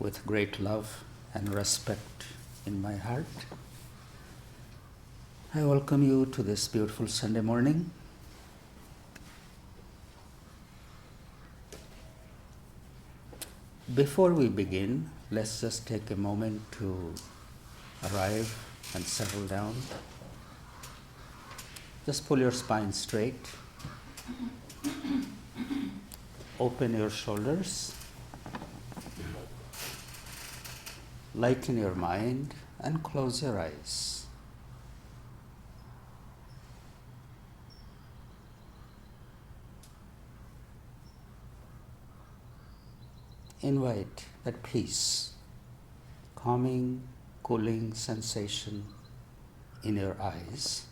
with great love and respect in my heart, I welcome you to this beautiful Sunday morning. Before we begin, let's just take a moment to arrive and settle down. Just pull your spine straight. Open your shoulders. Lighten your mind and close your eyes. Invite that peace, calming, cooling sensation in your eyes.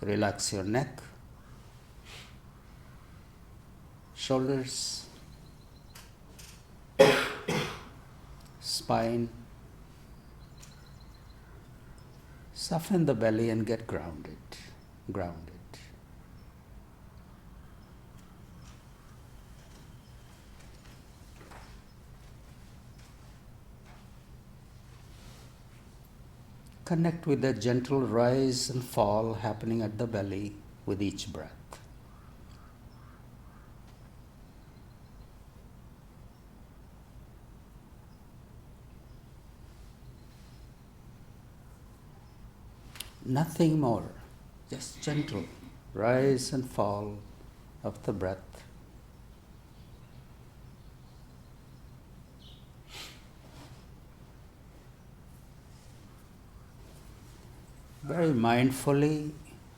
Relax your neck, shoulders, spine. Soften the belly and get grounded. Connect with the gentle rise and fall happening at the belly with each breath. Nothing more, just gentle rise and fall of the breath. Very mindfully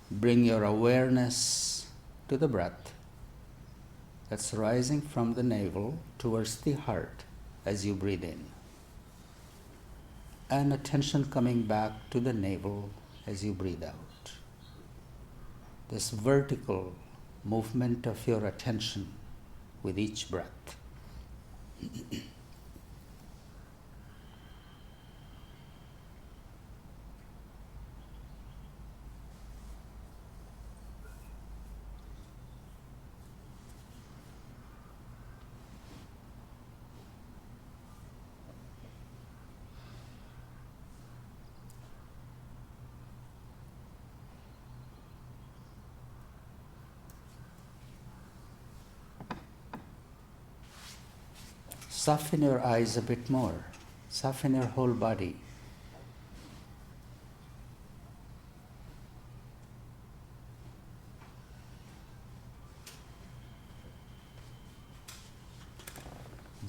bring your awareness to the breath that's rising from the navel towards the heart as you breathe in, and attention coming back to the navel as you breathe out. This vertical movement of your attention with each breath. Soften your eyes a bit more. Soften your whole body.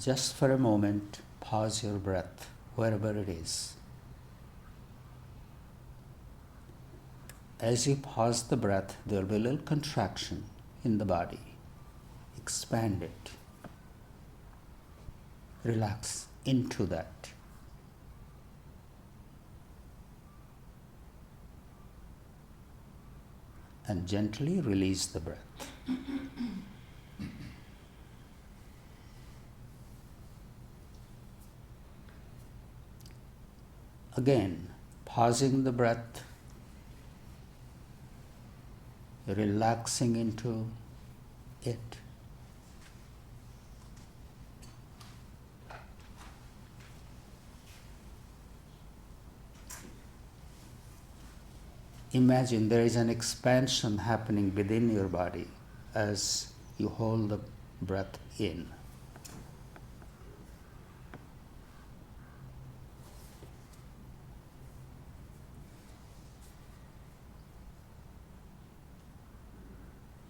Just for a moment, pause your breath wherever it is. As you pause the breath, there will be a little contraction in the body. Expand it. Relax into that. And gently release the breath. Again, pausing the breath, relaxing into it. Imagine there is an expansion happening within your body as you hold the breath in.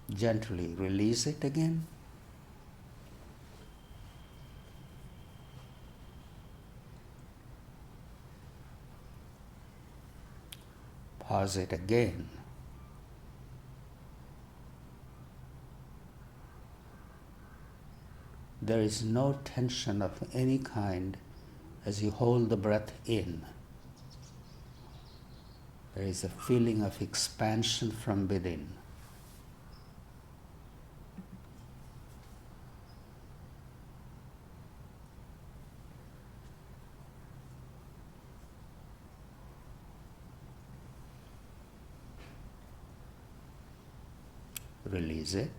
Gently release it again. Pause it again. There is no tension of any kind as you hold the breath in. There is a feeling of expansion from within. release it.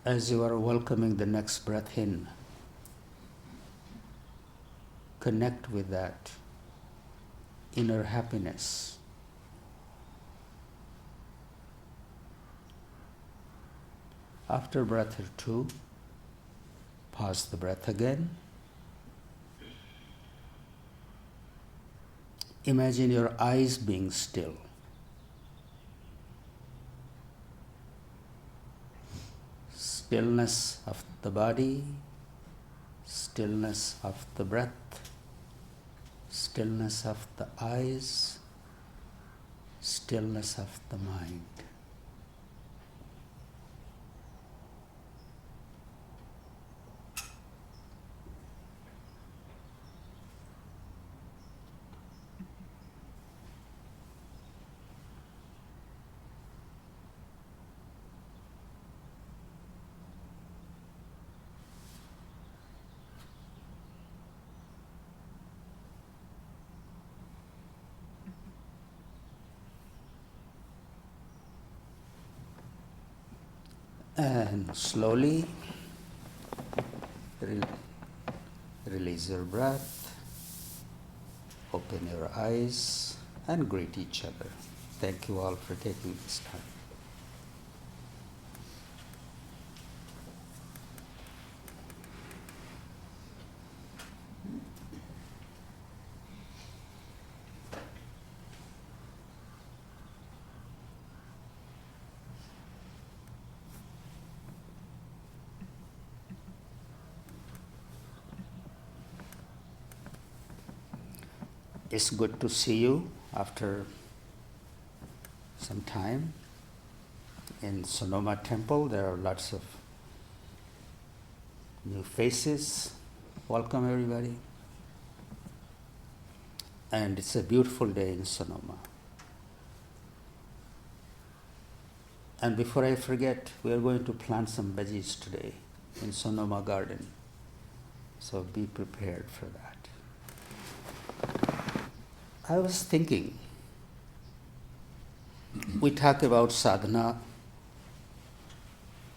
As you are welcoming the next breath in, connect with that inner happiness. After breath or two, pause the breath again. Imagine your eyes being still. Stillness of the body, stillness of the breath, stillness of the eyes, stillness of the mind. And slowly release your breath, open your eyes, and greet each other. Thank you all for taking this time. It's good to see you after some time. In Sonoma Temple, there are lots of new faces. Welcome, everybody. And it's a beautiful day in Sonoma. And before I forget, we are going to plant some veggies today in Sonoma Garden. So be prepared for that. I was thinking, we talk about sadhana,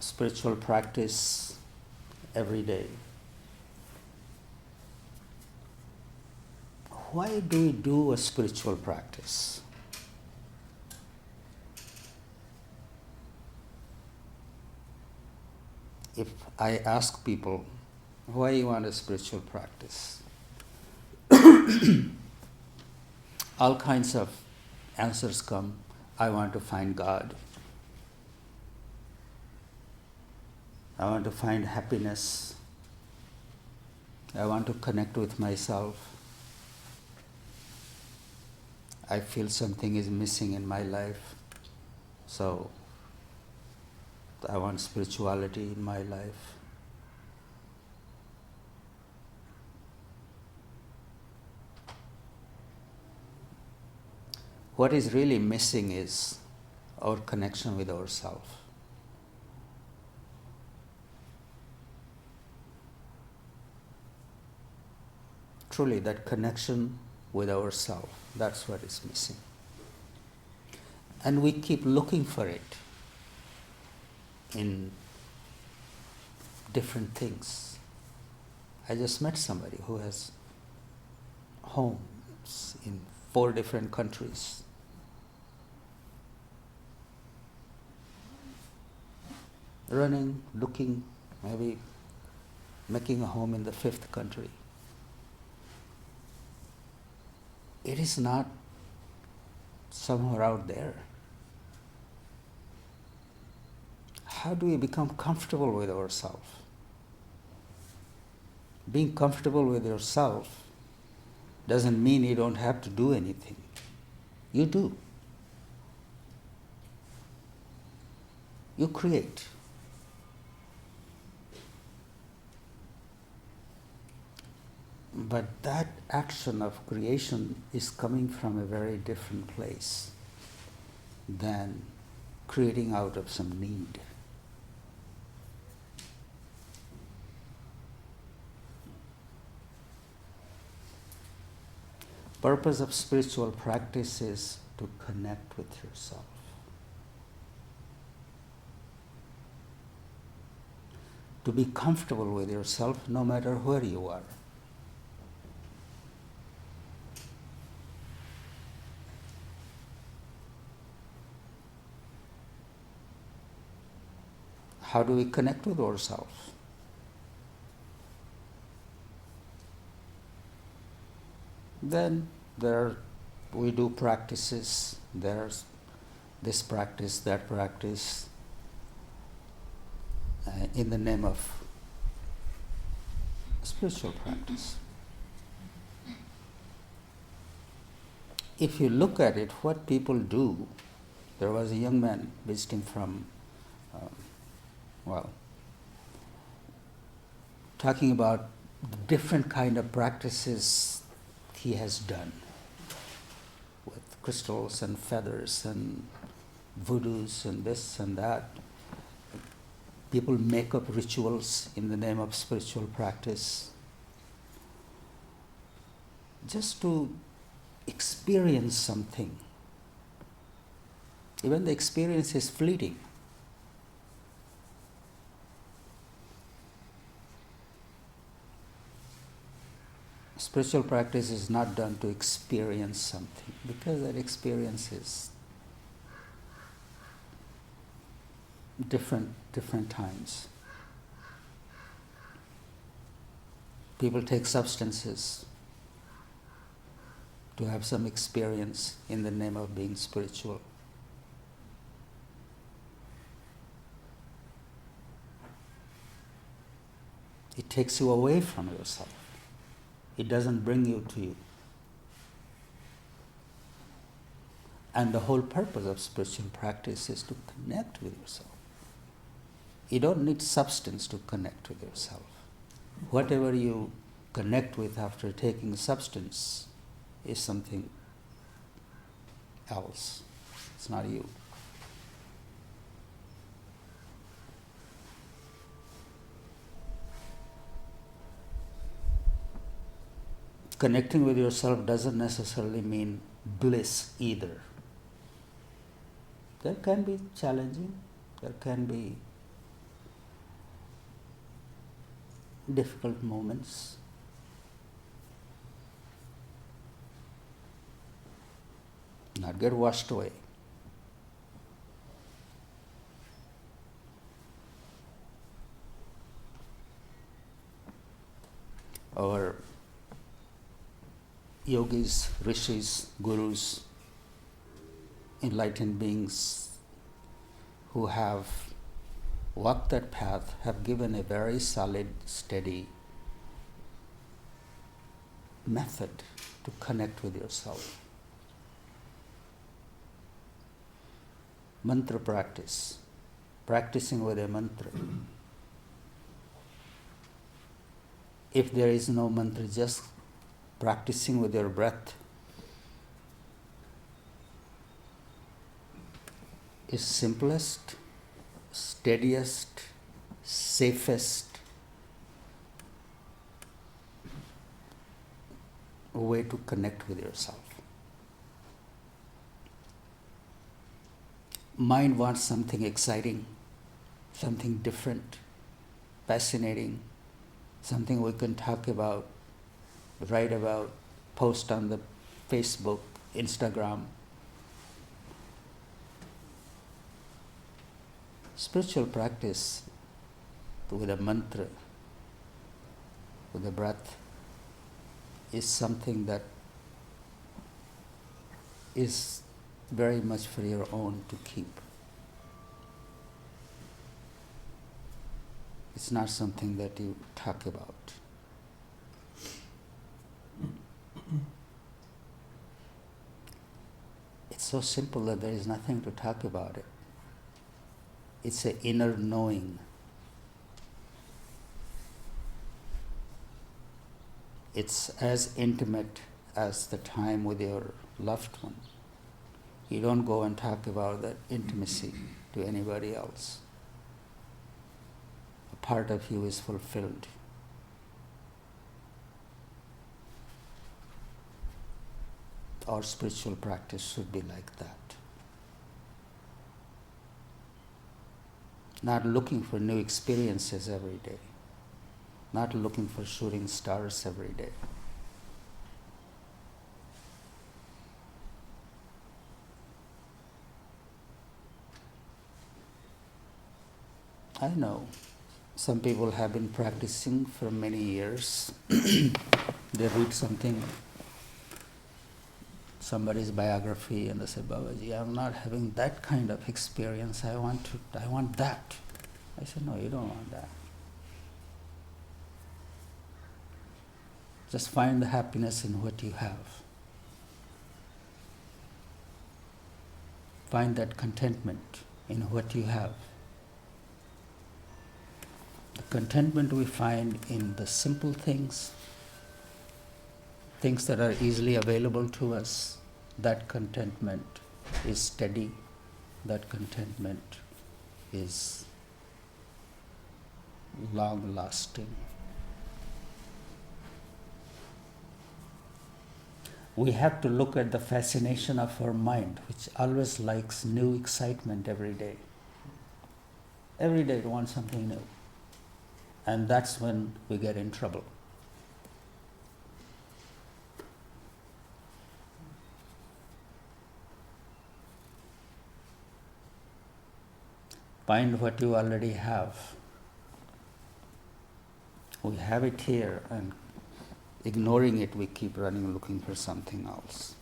spiritual practice every day. Why do we do a spiritual practice? If I ask people, why you want a spiritual practice? All kinds of answers come. I want to find God. I want to find happiness. I want to connect with myself. I feel something is missing in my life. So I want spirituality in my life. What is really missing is our connection with ourselves. Truly, that connection with ourselves, that's what is missing. And we keep looking for it in different things. I just met somebody who has homes in 4 different countries. Running, looking, maybe making a home in the 5th country. It is not somewhere out there. How do we become comfortable with ourselves? Being comfortable with yourself doesn't mean you don't have to do anything. You do. You create. But that action of creation is coming from a very different place than creating out of some need. Purpose of spiritual practice is to connect with yourself. To be comfortable with yourself no matter where you are. How do we connect with ourselves? Then we do practices. There's this practice, that practice, in the name of spiritual practice. If you look at it, what people do, there was a young man visiting from, talking about the different kind of practices he has done with crystals and feathers and voodoos and this and that. People make up rituals in the name of spiritual practice just to experience something. Even the experience is fleeting. Spiritual practice is not done to experience something, because that experience is different times. People take substances to have some experience in the name of being spiritual. It takes you away from yourself. It doesn't bring you to you. And the whole purpose of spiritual practice is to connect with yourself. You don't need substance to connect with yourself. Whatever you connect with after taking substance is something else. It's not you. Connecting with yourself doesn't necessarily mean bliss either. There can be challenging, there can be difficult moments. Not get washed away. Our yogis, rishis, gurus, enlightened beings who have walked that path have given a very solid, steady method to connect with yourself. Mantra practice, practicing with a mantra. If there is no mantra, just practicing with your breath is simplest, steadiest, safest way to connect with yourself. Mind wants something exciting, something different, fascinating, something we can talk about, write about, post on the Facebook, Instagram. Spiritual practice with a mantra, with a breath, is something that is very much for your own to keep. It's not something that you talk about. It's so simple that there is nothing to talk about it. It's an inner knowing. It's as intimate as the time with your loved one. You don't go and talk about that intimacy to anybody else. A part of you is fulfilled. or spiritual practice should be like that. Not looking for new experiences every day. Not looking for shooting stars every day. I know some people have been practicing for many years. They read somebody's biography, and they say, Babaji, I'm not having that kind of experience. I want that. I said, no, you don't want that. Just find the happiness in what you have. Find that contentment in what you have. The contentment we find in the simple things that are easily available to us, that contentment is steady, that contentment is long-lasting. We have to look at the fascination of our mind, which always likes new excitement every day. Every day it wants something new. And that's when we get in trouble. Find what you already have. We have it here, and ignoring it, we keep running looking for something else.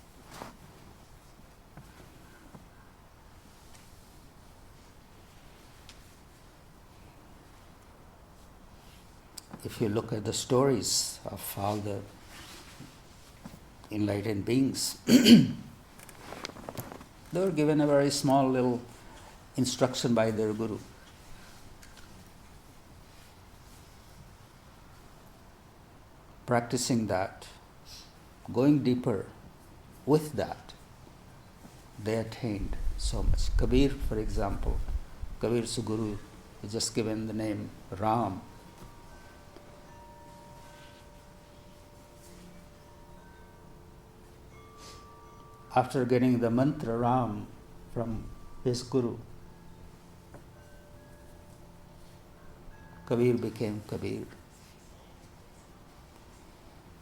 If you look at the stories of all the enlightened beings, they were given a very small little instruction by their guru. Practicing that, going deeper with that, they attained so much. Kabir, for example, Kabir's guru is just given the name Ram. After getting the mantra Ram from his guru, Kabir became Kabir.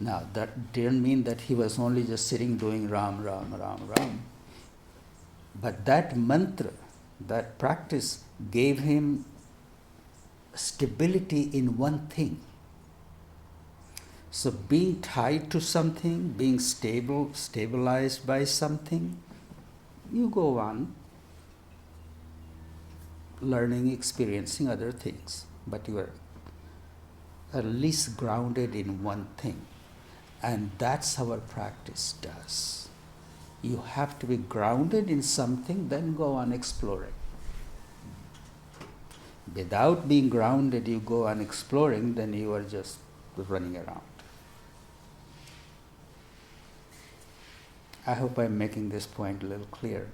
Now, that didn't mean that he was only just sitting doing Ram, Ram, Ram, Ram. But that mantra, that practice gave him stability in one thing. So being tied to something, being stabilized by something, you go on learning, experiencing other things, but you are at least grounded in one thing. And that's how our practice does. You have to be grounded in something, then go on exploring. Without being grounded, you go on exploring, then you are just running around. I hope I'm making this point a little clear.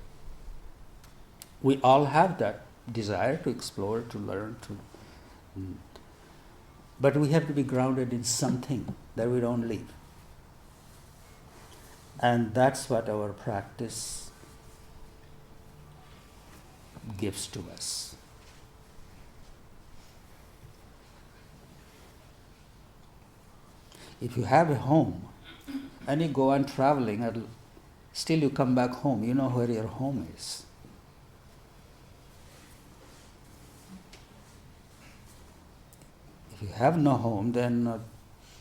We all have that desire to explore, to learn, but we have to be grounded in something that we don't leave. And that's what our practice gives to us. If you have a home and you go on traveling, and still you come back home, you know where your home is. If you have no home, then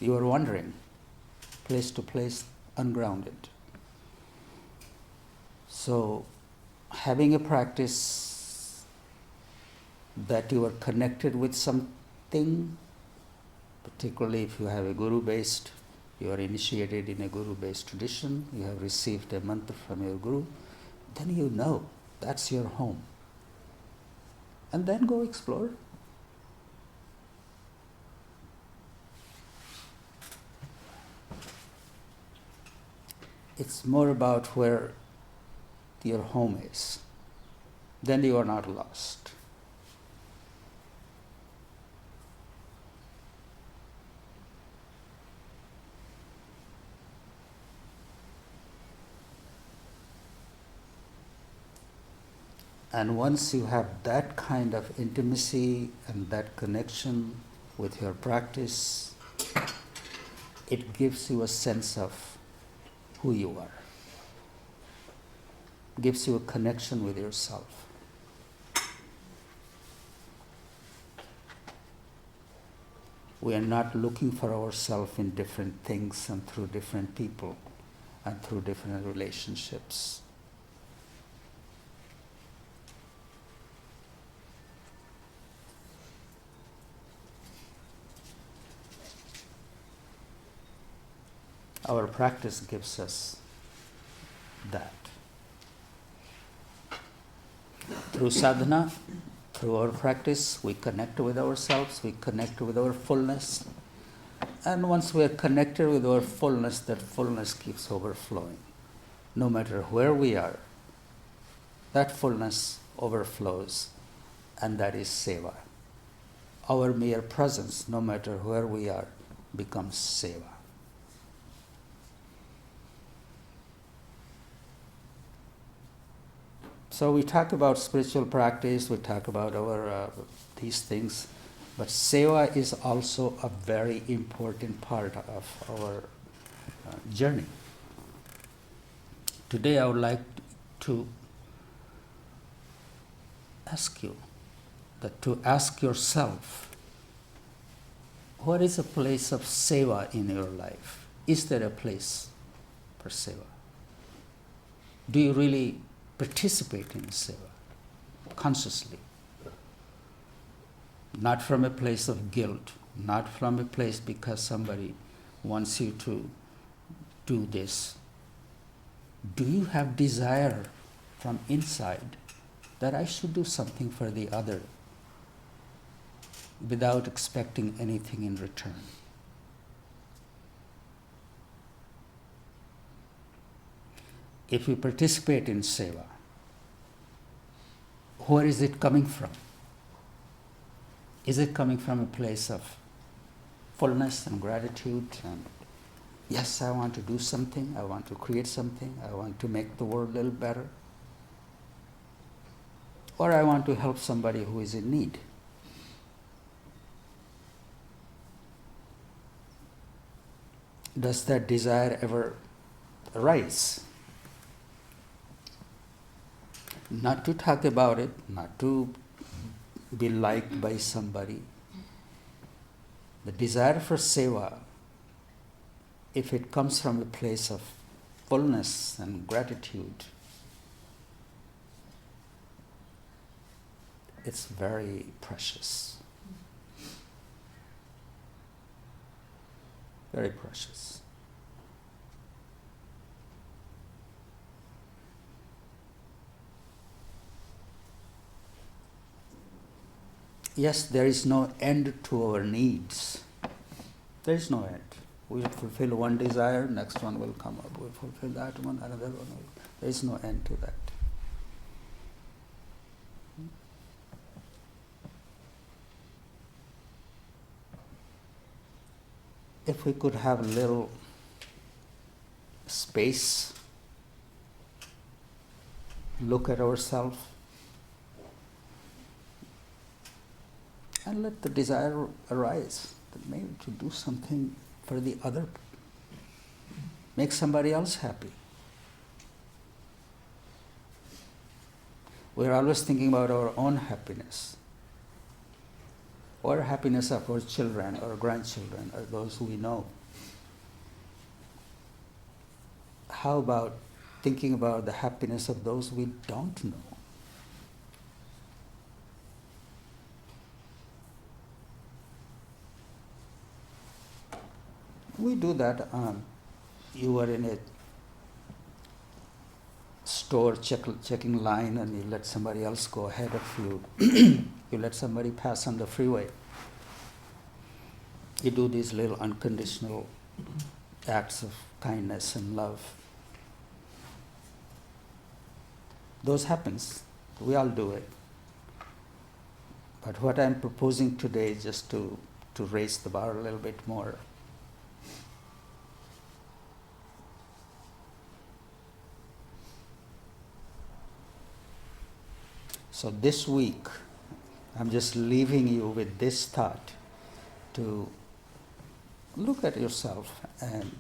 you are wandering place to place, ungrounded. So, having a practice that you are connected with something, particularly if you have a guru-based, you are initiated in a guru-based tradition, you have received a mantra from your guru, then you know that's your home. And then go explore. It's more about where your home is. Then you are not lost. And once you have that kind of intimacy and that connection with your practice, it gives you a sense of who you are. Gives you a connection with yourself. We are not looking for ourselves in different things and through different people and through different relationships. Our practice gives us that. Through sadhana, through our practice, we connect with ourselves, we connect with our fullness. And once we are connected with our fullness, that fullness keeps overflowing. No matter where we are, that fullness overflows, and that is seva. Our mere presence, no matter where we are, becomes seva. So we talk about spiritual practice, we talk about our these things, but seva is also a very important part of our journey. Today I would like to ask you to ask yourself, what is a place of seva in your life? Is there a place for seva? Do you really participate in seva consciously? Not from a place of guilt, not from a place because somebody wants you to do this. Do you have desire from inside that I should do something for the other without expecting anything in return? If you participate in seva, where is it coming from? Is it coming from a place of fullness and gratitude and yes, I want to do something, I want to create something, I want to make the world a little better, or I want to help somebody who is in need? Does that desire ever arise? Not to talk about it, not to be liked by somebody. The desire for seva, if it comes from a place of fullness and gratitude, it's very precious. Very precious. Yes, there is no end to our needs. There is no end. We fulfill one desire, next one will come up. We fulfill that one, another one will. There is no end to that. If we could have a little space, look at ourselves, and let the desire arise, that maybe to do something for the other, make somebody else happy. We're always thinking about our own happiness, or happiness of our children, or grandchildren, or those who we know. How about thinking about the happiness of those we don't know? We do that. You are in a store checking line and you let somebody else go ahead of you. You let somebody pass on the freeway. You do these little unconditional acts of kindness and love. Those happens. We all do it. But what I'm proposing today is just to raise the bar a little bit more. So this week, I'm just leaving you with this thought to look at yourself and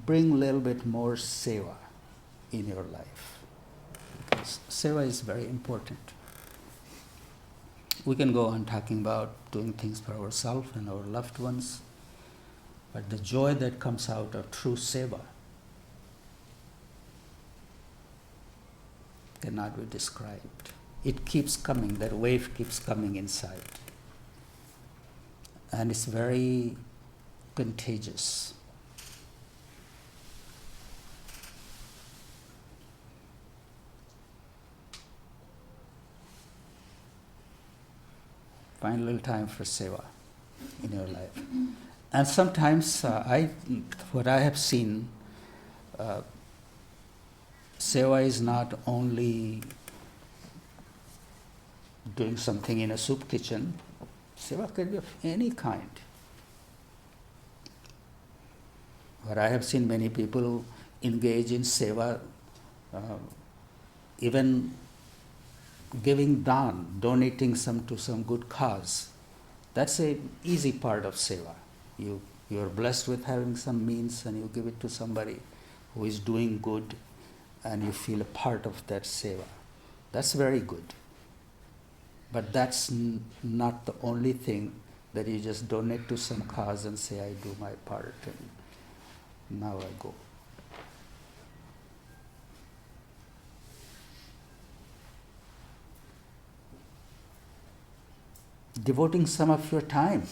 bring a little bit more seva in your life. Because seva is very important. We can go on talking about doing things for ourselves and our loved ones, but the joy that comes out of true seva cannot be described. It keeps coming, that wave keeps coming inside. And it's very contagious. Find a little time for seva in your life. And sometimes what I have seen, seva is not only doing something in a soup kitchen. Seva can be of any kind. But I have seen many people engage in seva, even giving dan, donating some to some good cause. That's an easy part of seva. You are blessed with having some means and you give it to somebody who is doing good and you feel a part of that seva. That's very good. But that's not the only thing that you just donate to some cause and say, I do my part and now I go. Devoting some of your time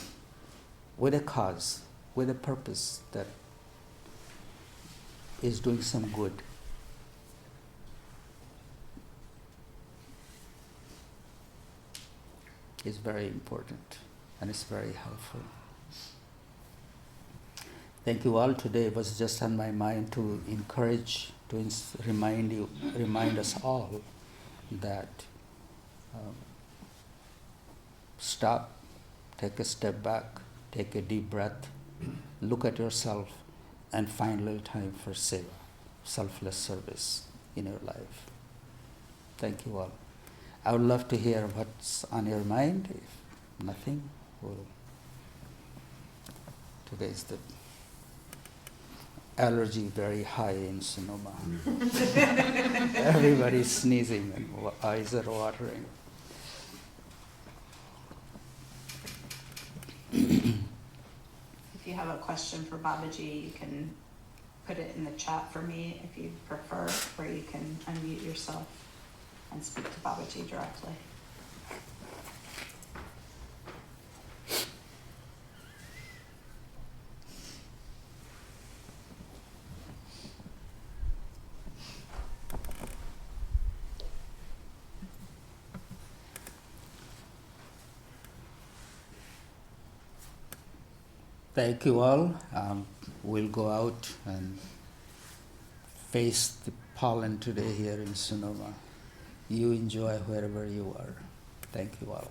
with a cause, with a purpose that is doing some good. Is very important and it's very helpful. Thank you all. Today it was just on my mind to encourage, to remind us all that stop, take a step back, take a deep breath, look at yourself and find a little time for seva, selfless service in your life. Thank you all. I would love to hear what's on your mind. If nothing, today's the allergy very high in Sonoma. Everybody's sneezing and eyes are watering. If you have a question for Babaji, you can put it in the chat for me if you prefer, or you can unmute yourself and speak to Babaji directly. Thank you all. We'll go out and face the pollen today here in Sonoma. You enjoy wherever you are. Thank you all.